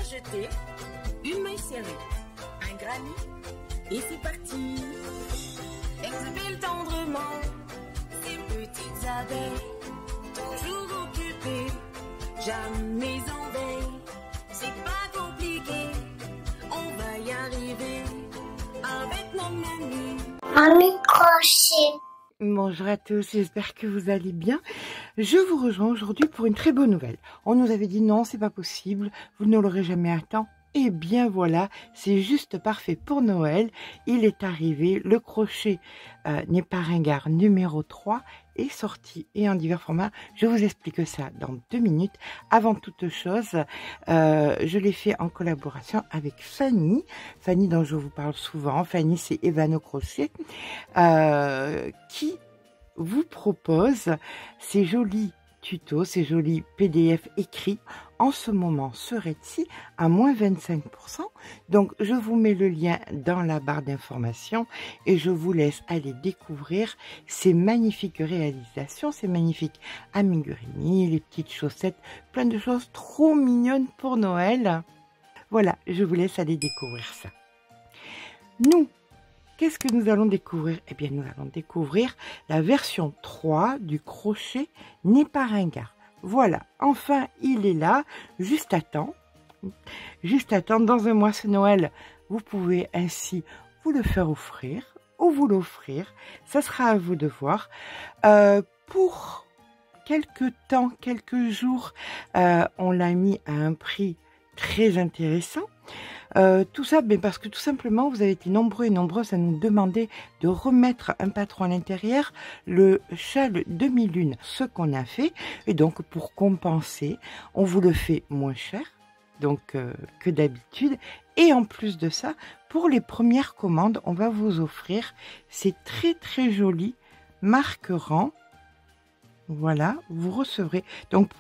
jeter, une main serrée, un granit, et c'est parti. Exhibile tendrement ces petites abeilles, toujours occupées, jamais en veille. C'est pas compliqué, on va y arriver avec nos menus. Un microchet. Bonjour à tous, j'espère que vous allez bien. Je vous rejoins aujourd'hui pour une très bonne nouvelle. On nous avait dit non, c'est pas possible, vous ne l'aurez jamais à temps. Eh bien voilà, c'est juste parfait pour Noël. Il est arrivé, le crochet n'est pas ringard numéro 3 est sorti et en divers formats. Je vous explique ça dans 2 minutes. Avant toute chose, je l'ai fait en collaboration avec Fanny. Fanny dont je vous parle souvent. Fanny, c'est Evano Crochet qui vous propose ces jolis tutos, ces jolis PDF écrits en ce moment sur Etsy à moins 25%. Donc je vous mets le lien dans la barre d'information et je vous laisse aller découvrir ces magnifiques réalisations, ces magnifiques amigurini, les petites chaussettes, plein de choses trop mignonnes pour Noël. Voilà, je vous laisse aller découvrir ça. Nous, qu'est-ce que nous allons découvrir? Eh bien, nous allons découvrir la version 3 du crochet n'est pas ringard. Voilà, enfin, il est là, juste à temps. Juste à temps, dans un mois, c'est Noël. Vous pouvez ainsi vous le faire offrir ou vous l'offrir. Ça sera à vous de voir. Pour quelques temps, quelques jours, on l'a mis à un prix très intéressant. Tout ça, mais parce que tout simplement, vous avez été nombreux et nombreuses à nous demander de remettre un patron à l'intérieur, le châle demi-lune, ce qu'on a fait. Et donc, pour compenser, on vous le fait moins cher donc que d'habitude. Et en plus de ça, pour les premières commandes, on va vous offrir ces très très jolis marquerants. Voilà, vous recevrez. Donc,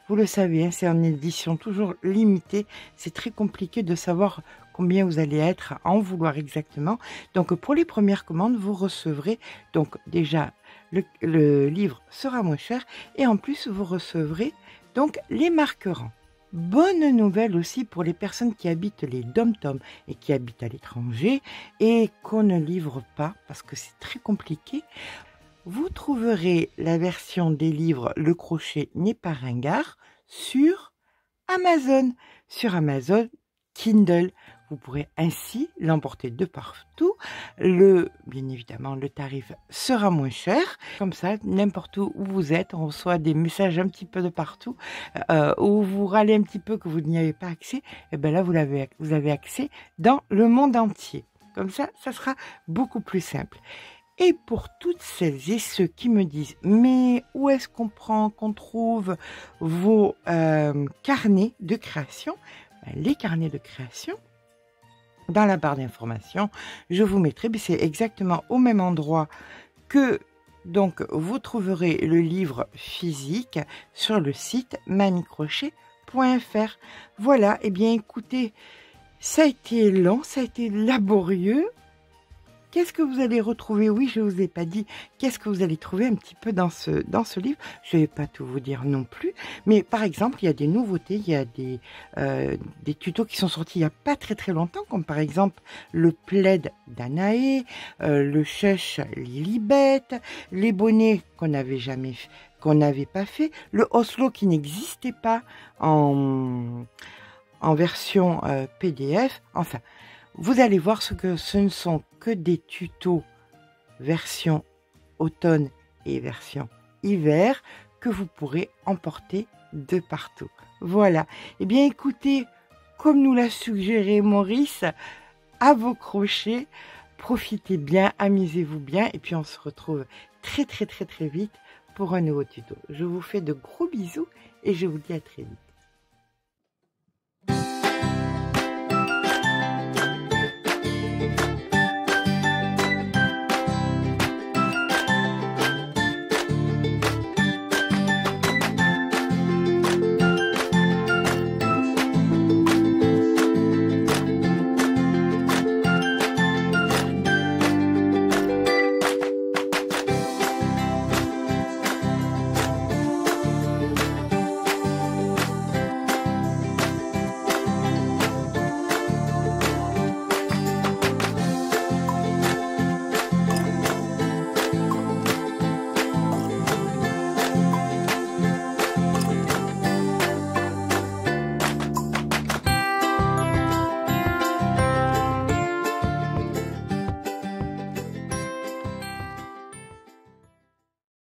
vous le savez, hein, c'est en édition toujours limitée. C'est très compliqué de savoir combien vous allez être à en vouloir exactement. Donc, pour les premières commandes, vous recevrez. Donc, déjà, le livre sera moins cher. Et en plus, vous recevrez donc les marquerants. Bonne nouvelle aussi pour les personnes qui habitent les dom-toms et qui habitent à l'étranger et qu'on ne livre pas parce que c'est très compliqué. Vous trouverez la version des livres Le crochet n'est pas ringard sur Amazon. Sur Amazon Kindle. Vous pourrez ainsi l'emporter de partout. Bien évidemment, le tarif sera moins cher. Comme ça, n'importe où vous êtes, on reçoit des messages un petit peu de partout où vous râlez un petit peu que vous n'y avez pas accès. Et bien là, vous avez accès dans le monde entier. Comme ça, ça sera beaucoup plus simple. Et pour toutes celles et ceux qui me disent « Mais où est-ce qu'on trouve vos carnets de création ?» Les carnets de création, dans la barre d'information, je vous mettrai, c'est exactement au même endroit que donc vous trouverez le livre physique sur le site mamicrochet.fr. Voilà, et bien écoutez, ça a été long, ça a été laborieux. Qu'est-ce que vous allez retrouver? Oui, je ne vous ai pas dit. Qu'est-ce que vous allez trouver un petit peu dans ce livre? Je ne vais pas tout vous dire non plus. Mais par exemple, il y a des nouveautés. Il y a des tutos qui sont sortis il n'y a pas très très longtemps, comme par exemple le plaid d'Anaé, le chuch Lilibet, les bonnets qu'on n'avait pas fait, le Oslo qui n'existait pas en version PDF. Enfin, vous allez voir ce ne sont que des tutos version automne et version hiver que vous pourrez emporter de partout. Voilà. Eh bien, écoutez, comme nous l'a suggéré Maurice, à vos crochets, profitez bien, amusez-vous bien, et puis on se retrouve très très très très vite pour un nouveau tuto. Je vous fais de gros bisous et je vous dis à très vite.